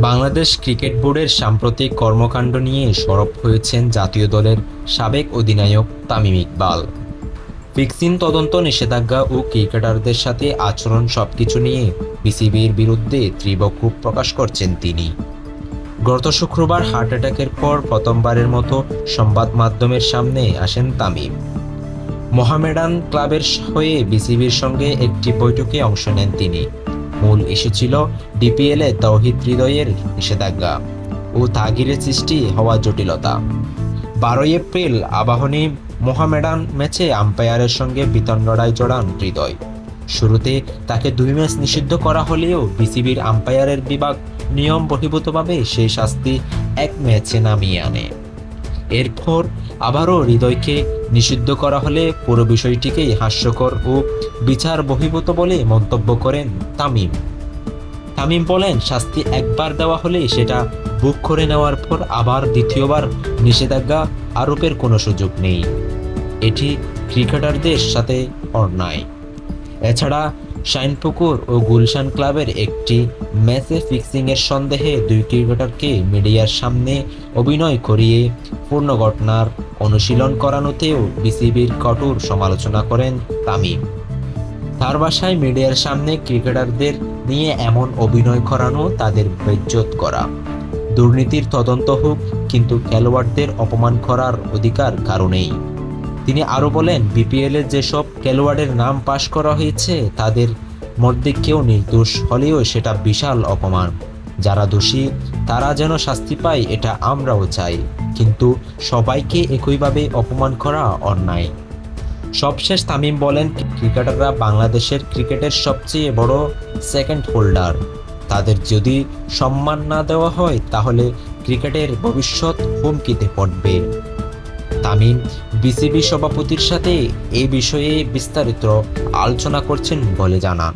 Bangladesh cricket বোর্ডের সাম্প্রতিক কর্মকাণ্ড নিয়ে সরব হয়েছেন জাতীয় দলের সাবেক অধিনায়ক তামিম ইকবাল। ফিক্সিং তদন্ত, নিষেধাজ্ঞা ও ক্রিকেটারদের সাথে আচরণ সবকিছু নিয়ে বিসিবির বিরুদ্ধে তীব্র ক্ষোভ প্রকাশ করছেন তিনি। গত শুক্রবার হার্ট অ্যাটাকের পর প্রথমবারের মতো সংবাদ মাধ্যমের সামনে আসেন তামিম। মোহামেডান ক্লাবের হয়ে বিসিবির সঙ্গে একটি বৈঠকে অংশ নেন তিনি। মূল ইস্যু ছিল ডিপিএলে তৌহিদ হৃদয়ের নিষেধাজ্ঞা ও তা ঘিরে সৃষ্টি হওয়া জটিলতা। 12 এপ্রিল আবাহনী মোহামেডান ম্যাচে আম্পায়ারের সঙ্গে বিতণ্ডায় জড়ান হৃদয়। শুরুতে তাকে 2 ম্যাচ নিষিদ্ধ করা হলেও বিসিবির আম্পায়ারের বিভাগ নিয়ম বহির্ভূতভাবে সেই শাস্তি 1 ম্যাচে নামিয়ে আনে। এরপর আবারও হৃদয়কে নিষিদ্ধ করা হলে পুরো বিষয়টিকেই হাস্যকর ও বিচার বহির্ভূত বলে মন্তব্য করেন তামিম। তামিম বলেন, শাস্তি একবার দেওয়া হলে সেটা বুক করে নেওয়ার পর আবার দ্বিতীয়বার নিষেধাজ্ঞা আরোপের কোনো সুযোগ নেই। এটি ক্রিকেটারদের সাথে অন্যায়। এছাড়া শাইনপুকুর ও গুলশান ক্লাবের একটি ম্যাচে ফিক্সিংয়ের সন্দেহে 2 ক্রিকেটারকে মিডিয়ার সামনে অভিনয় করিয়ে পূর্ণ ঘটনার অনুশীলন করানোতেও বিসিবির কঠোর সমালোচনা করেন তামিম। তার ভাষায়, মিডিয়ার সামনে ক্রিকেটারদের নিয়ে এমন অভিনয় করানো তাদের বেইজ্জত করা। দুর্নীতির তদন্ত হোক, কিন্তু খেলোয়াড়দের অপমান করার অধিকার কারো নেই। তিনি আরও বলেন, বিপিএলের যেসব খেলোয়াড়ের নাম পাশ করা হয়েছে তাদের মধ্যে কেউ নির্দোষ হলেও সেটা বিশাল অপমান। যারা দোষী তারা যেন শাস্তি পায়, এটা আমরাও চাই, কিন্তু সবাইকে একইভাবে অপমান করা অন্যায়। সবশেষ তামিম বলেন, ক্রিকেটাররা বাংলাদেশের ক্রিকেটের সবচেয়ে বড় সেকেন্ড হোল্ডার। তাদের যদি সম্মান না দেওয়া হয় তাহলে ক্রিকেটের ভবিষ্যৎ হুমকিতে পড়বে। তামিম বিসিবি সভাপতির সাথে এই বিষয়ে বিস্তারিত আলোচনা করছেন বলে জানান।